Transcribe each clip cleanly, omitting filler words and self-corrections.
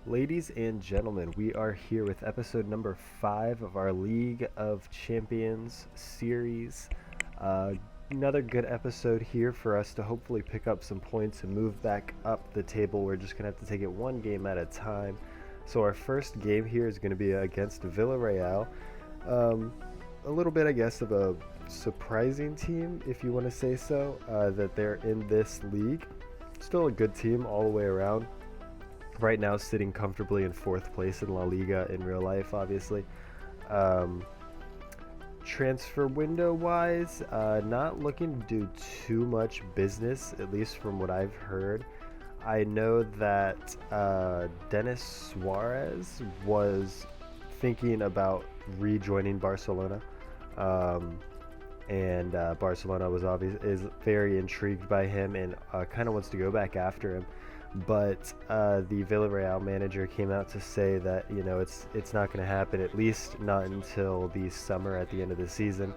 Ladies and gentlemen, we are here with episode number 5 of our League of Champions series. Uh, Another good episode here for us to hopefully pick up some points and move back up the table. We're just going to have to take it one game at a time. So, our first game here is going to be against Villarreal. Um, a little bit, I guess, of a surprising team, if you want to say so, that they're in this league. Still a good team all the way around. Right now, sitting comfortably in fourth place in La Liga in real life, obviously. Um, Transfer window wise, not looking to do too much business, at least from what I've heard. I know that Denis Suarez was thinking about rejoining Barcelona. Um, and Barcelona is very intrigued by him and kind of wants to go back after him. But the Villarreal manager came out to say that it's not going to happen, at least not until the summer at the end of the season.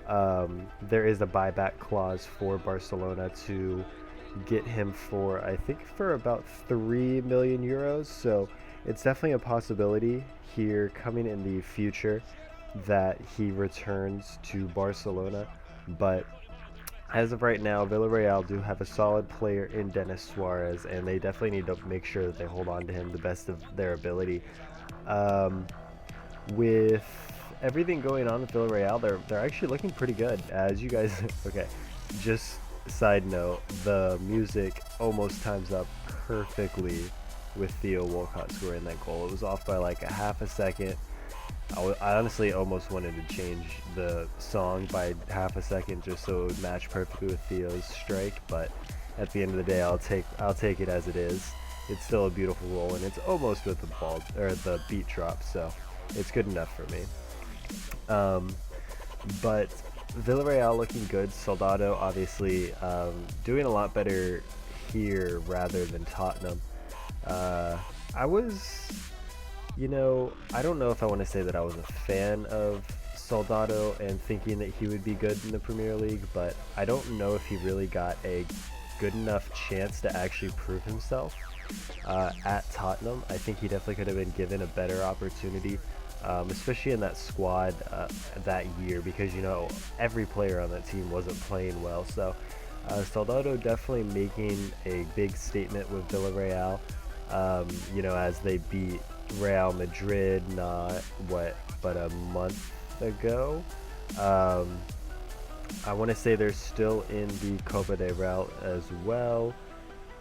There is a buyback clause for Barcelona to get him for, I think, for about 3 million euros. So it's definitely a possibility here coming in the future that he returns to Barcelona. But as of right now, Villarreal do have a solid player in Denis Suarez, and they definitely need to make sure that they hold on to him the best of their ability. Um, with everything going on with Villarreal, they're actually looking pretty good. As you guys, okay, just side note, the music almost times up perfectly with Theo Walcott scoring that goal. It was off by like a half a second. I honestly almost wanted to change the song by half a second just so it would match perfectly with Theo's strike, but at the end of the day, I'll take it as it is. It's still a beautiful roll, and it's almost with the ball or the beat drop, so it's good enough for me. But Villarreal looking good. Soldado obviously doing a lot better here rather than Tottenham. I was I don't know if I want to say that I was a fan of Soldado and thinking that he would be good in the Premier League, but I don't know if he really got a good enough chance to actually prove himself at Tottenham. I think he definitely could have been given a better opportunity, especially in that squad that year, because every player on that team wasn't playing well. So Soldado definitely making a big statement with Villarreal. As they beat Real Madrid but a month ago. I want to say they're still in the Copa del Rey as well,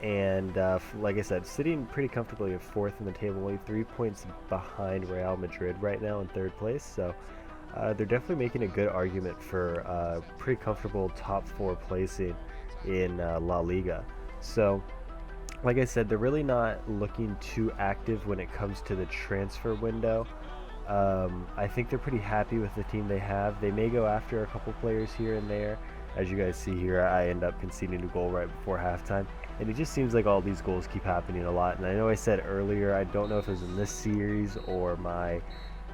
and like I said, sitting pretty comfortably at fourth in the table, only 3 points behind Real Madrid right now in third place. So they're definitely making a good argument for pretty comfortable top 4 placing in La Liga. So like I said, they're really not looking too active when it comes to the transfer window. I think they're pretty happy with the team they have. They may go after a couple players here and there. As you guys see here, I end up conceding a goal right before halftime. And it just seems like all these goals keep happening a lot. And I know I said earlier, I don't know if it was in this series or my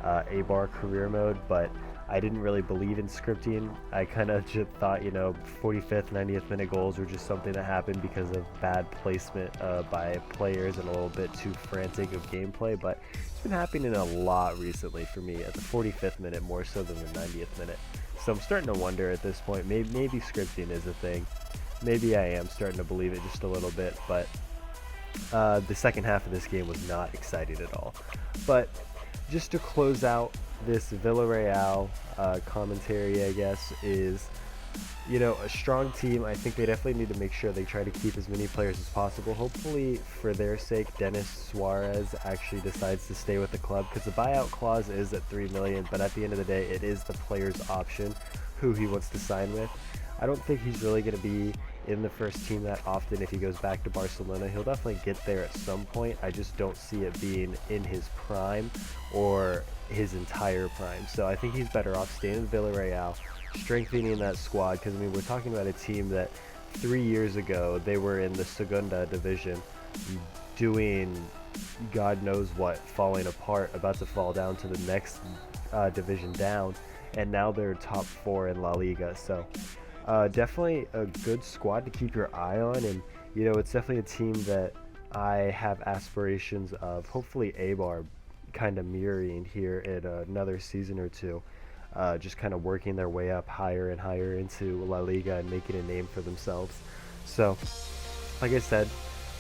A-Bar career mode, but I didn't really believe in scripting. I kind of just thought, 45th, 90th minute goals were just something that happened because of bad placement by players and a little bit too frantic of gameplay. But it's been happening a lot recently for me at the 45th minute more so than the 90th minute. So I'm starting to wonder at this point, maybe scripting is a thing. Maybe I am starting to believe it just a little bit. But the second half of this game was not exciting at all. But just to close out this Villarreal commentary, I guess, is a strong team. I think they definitely need to make sure they try to keep as many players as possible. Hopefully, for their sake, Denis Suarez actually decides to stay with the club, because the buyout clause is at 3 million, but at the end of the day, it is the player's option who he wants to sign with. I don't think he's really going to be in the first team that often if he goes back to Barcelona. He'll definitely get there at some point. I just don't see it being in his prime or his entire prime. So I think he's better off staying in Villarreal, strengthening that squad, because we're talking about a team that 3 years ago they were in the Segunda division doing God knows what, falling apart, about to fall down to the next division down, and now they're top 4 in La Liga. So definitely a good squad to keep your eye on, and it's definitely a team that I have aspirations of hopefully Abar kind of mirroring here in another season or two, just kind of working their way up higher and higher into La Liga and making a name for themselves. So, like I said,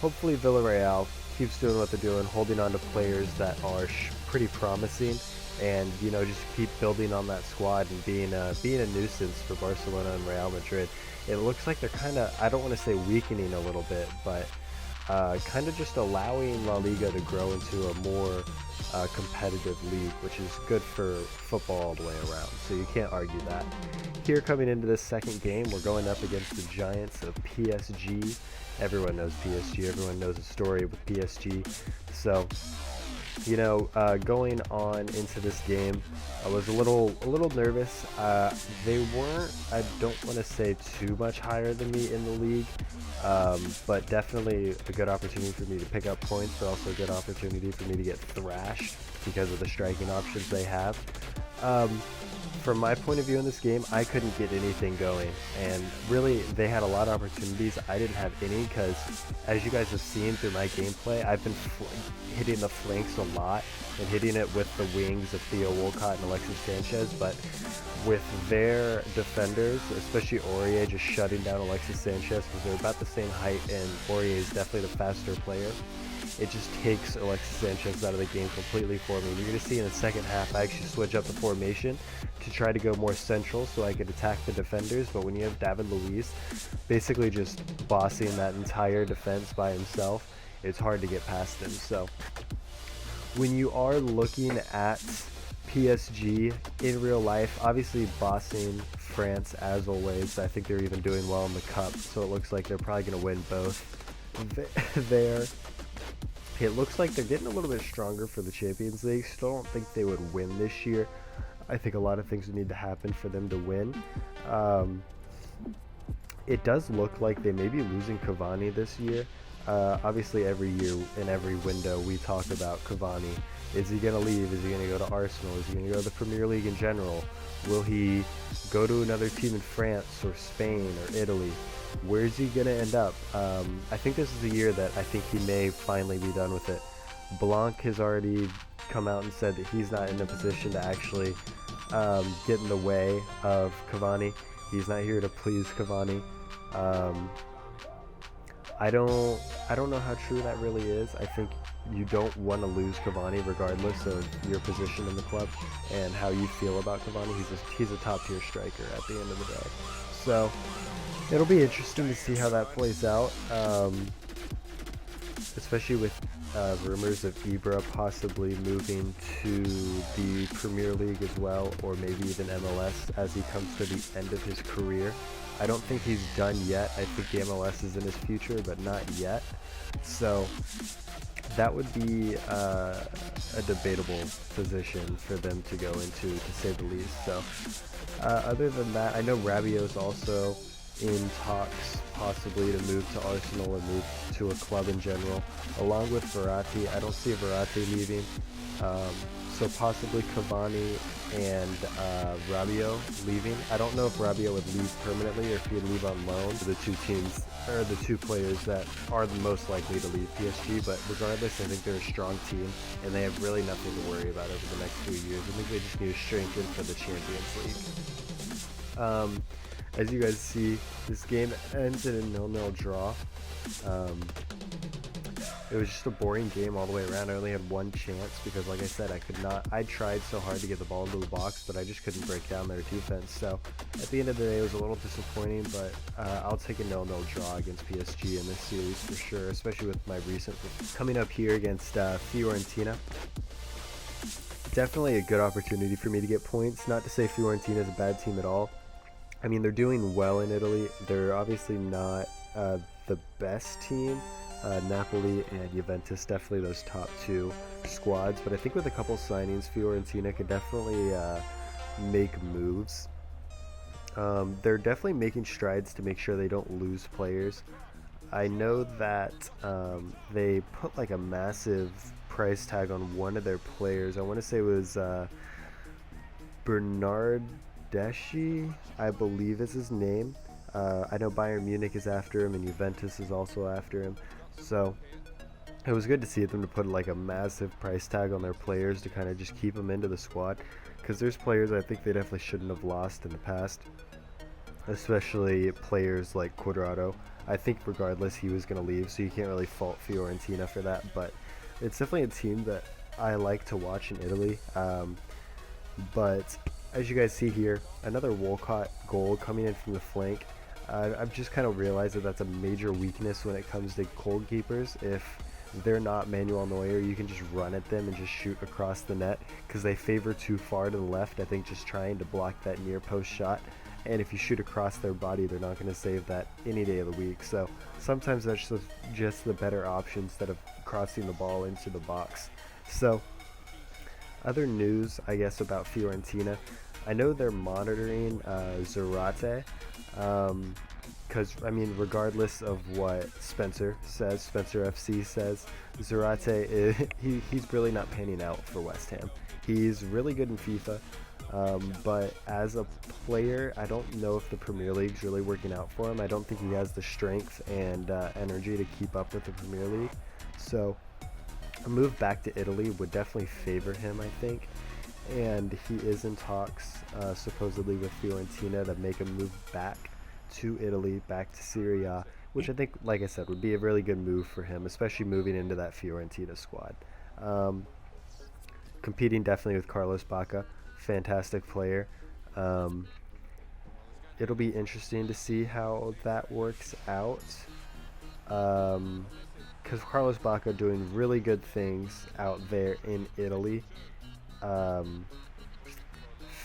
hopefully Villarreal keeps doing what they're doing, holding on to players that are pretty promising, and just keep building on that squad and being a nuisance for Barcelona and Real Madrid. It looks like they're kind of, I don't want to say weakening a little bit, but kind of just allowing La Liga to grow into a more competitive league, which is good for football all the way around. So you can't argue that. Here, coming into this second game, we're going up against the Giants of PSG. Everyone knows PSG. Everyone knows the story with PSG. So, going on into this game, I was a little nervous. They weren't, I don't want to say too much higher than me in the league, but definitely a good opportunity for me to pick up points, but also a good opportunity for me to get thrashed because of the striking options they have. From my point of view in this game, I couldn't get anything going, and really they had a lot of opportunities. I didn't have any because, as you guys have seen through my gameplay, I've been hitting the flanks a lot and hitting it with the wings of Theo Walcott and Alexis Sanchez, but with their defenders, especially Aurier, just shutting down Alexis Sanchez because they're about the same height and Aurier is definitely the faster player. It just takes Alexis Sanchez out of the game completely for me. You're going to see in the second half, I actually switch up the formation to try to go more central so I could attack the defenders. But when you have David Luiz basically just bossing that entire defense by himself, it's hard to get past him. So when you are looking at PSG in real life, obviously bossing France as always. I think they're even doing well in the cup, so it looks like they're probably going to win both there. It looks like they're getting a little bit stronger for the Champions League. Still don't think they would win this year. I think a lot of things would need to happen for them to win. It does look like they may be losing Cavani this year. Obviously, every year in every window we talk about Cavani. Is he going to leave? Is he going to go to Arsenal? Is he going to go to the Premier League in general? Will he go to another team in France or Spain or Italy? Where's he going to end up? I think this is the year that I think he may finally be done with it. Blanc has already come out and said that he's not in a position to actually get in the way of Cavani. He's not here to please Cavani. I don't know how true that really is. I think you don't want to lose Cavani regardless of your position in the club and how you feel about Cavani. He's a top tier striker at the end of the day. So it'll be interesting to see how that plays out, especially with rumors of Ibra possibly moving to the Premier League as well, or maybe even MLS as he comes to the end of his career. I don't think he's done yet. I think the MLS is in his future, but not yet. So that would be a debatable position for them to go into, to say the least. So other than that, I know Rabiot's also in talks possibly to move to Arsenal or move to a club in general, along with Verratti. I don't see Verratti leaving. So possibly Cavani and Rabiot leaving. I don't know if Rabiot would leave permanently or if he'd leave on loan. The two teams, or the two players that are the most likely to leave PSG, but regardless, I think they're a strong team and they have really nothing to worry about over the next few years. I think they just need to strengthen for the Champions League. As you guys see, this game ends in a 0-0 draw. It was just a boring game all the way around. I only had one chance because, like I said, I tried so hard to get the ball into the box, but I just couldn't break down their defense. So at the end of the day, it was a little disappointing, but I'll take a 0-0 draw against PSG in this series for sure, especially with my recent coming up here against Fiorentina. Definitely a good opportunity for me to get points. Not to say Fiorentina is a bad team at all. I mean, they're doing well in Italy. They're obviously not the best team. Napoli and Juventus, definitely those top two squads. But I think with a couple signings, Fiorentina could definitely make moves. They're definitely making strides to make sure they don't lose players. I know that they put like a massive price tag on one of their players. I want to say it was Bernard Deshi, I believe is his name. I know Bayern Munich is after him and Juventus is also after him. So it was good to see them to put like a massive price tag on their players to kind of just keep them into the squad, because there's players I think they definitely shouldn't have lost in the past, especially players like Quadrado. I think regardless he was going to leave, so you can't really fault Fiorentina for that, but it's definitely a team that I like to watch in Italy. But as you guys see here, another Walcott goal coming in from the flank. I've just kind of realized that that's a major weakness when it comes to goalkeepers. If they're not Manuel Neuer, you can just run at them and just shoot across the net, because they favor too far to the left, I think, just trying to block that near post shot. And if you shoot across their body, they're not going to save that any day of the week. So sometimes that's just the better option instead of crossing the ball into the box. So other news, I guess, about Fiorentina. I know they're monitoring Zarate, because, I mean, regardless of what Spencer says, SpencerFC says, Zarate, he's really not panning out for West Ham. He's really good in FIFA, but as a player, I don't know if the Premier League's really working out for him. I don't think he has the strength and energy to keep up with the Premier League. So a move back to Italy would definitely favor him, I think. And he is in talks, supposedly with Fiorentina, to make a move back to Italy, back to Serie A, which I think, like I said, would be a really good move for him, especially moving into that Fiorentina squad. Competing definitely with Carlos Bacca, fantastic player. It'll be interesting to see how that works out, because Carlos Bacca doing really good things out there in Italy.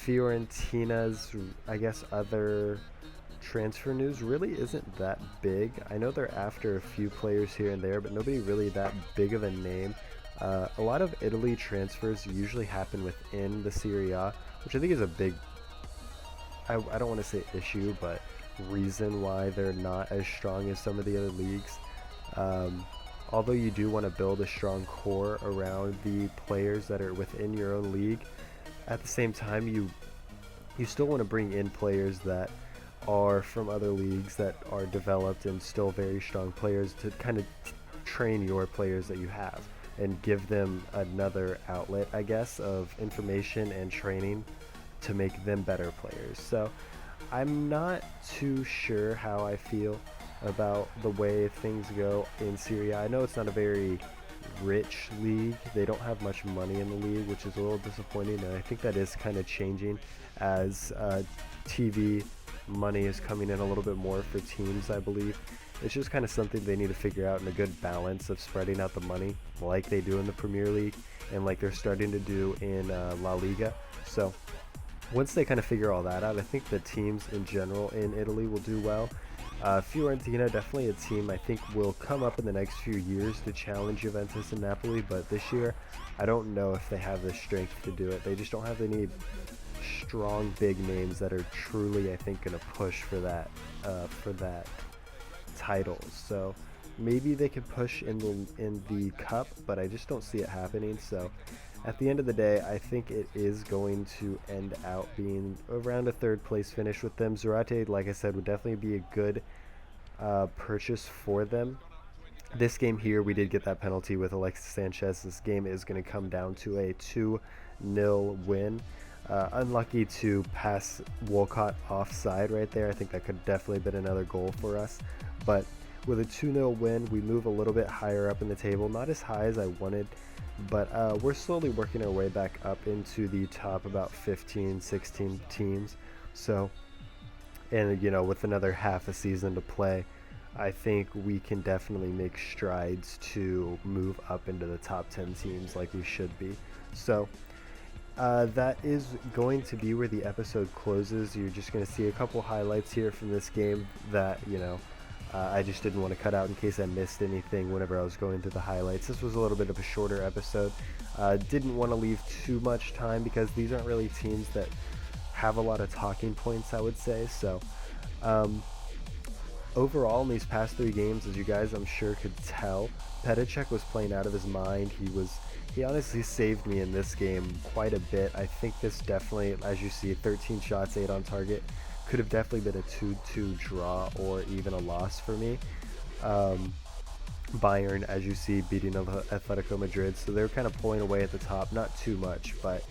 Fiorentina's, I guess, other transfer news really isn't that big. I know they're after a few players here and there, but nobody really that big of a name. A lot of Italy transfers usually happen within the Serie A, which I think is a big, I don't want to say issue, but reason why they're not as strong as some of the other leagues. Although you do want to build a strong core around the players that are within your own league, at the same time you still want to bring in players that are from other leagues that are developed and still very strong players to kind of train your players that you have and give them another outlet, I guess, of information and training to make them better players. So I'm not too sure how I feel about the way things go in Serie A. I know it's not a very rich league. They don't have much money in the league, which is a little disappointing, and I think that is kind of changing as TV money is coming in a little bit more for teams, I believe. It's just kind of something they need to figure out in a good balance of spreading out the money like they do in the Premier League and like they're starting to do in La Liga. So once they kind of figure all that out, I think the teams in general in Italy will do well. Fiorentina, definitely a team I think will come up in the next few years to challenge Juventus and Napoli, but this year I don't know if they have the strength to do it. They just don't have any strong big names that are truly, I think, going to push for that title. So maybe they can push in the cup, but I just don't see it happening. So at the end of the day, I think it is going to end out being around a third place finish with them. Zarate, like I said, would definitely be a good purchase for them. This game here, we did get that penalty with Alexis Sanchez. This game is going to come down to a 2-0 win. Unlucky to pass Walcott offside right there. I think that could definitely have been another goal for us. But with a 2-0 win, we move a little bit higher up in the table. Not as high as I wanted, but we're slowly working our way back up into the top about 15, 16 teams. So, and you know, with another half a season to play, I think we can definitely make strides to move up into the top 10 teams like we should be. So that is going to be where the episode closes. You're just going to see a couple highlights here from this game that, you know, I just didn't want to cut out in case I missed anything whenever I was going through the highlights. This was a little bit of a shorter episode. Didn't want to leave too much time because these aren't really teams that have a lot of talking points, I would say. So overall in these past 3 games, as you guys I'm sure could tell, Petacek was playing out of his mind. He honestly saved me in this game quite a bit. I think this definitely, as you see, 13 shots, 8 on target, could have definitely been a 2-2 draw or even a loss for me. Bayern, as you see, beating Atletico Madrid. So they're kind of pulling away at the top, not too much, but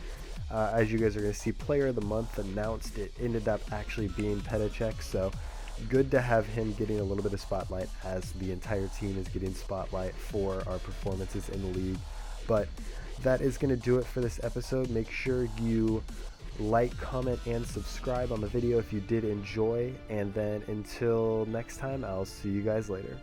as you guys are going to see, Player of the Month announced, it ended up actually being Petacek. So good to have him getting a little bit of spotlight as the entire team is getting spotlight for our performances in the league. But that is going to do it for this episode. Make sure you like, comment, and subscribe on the video if you did enjoy. And then until next time, I'll see you guys later.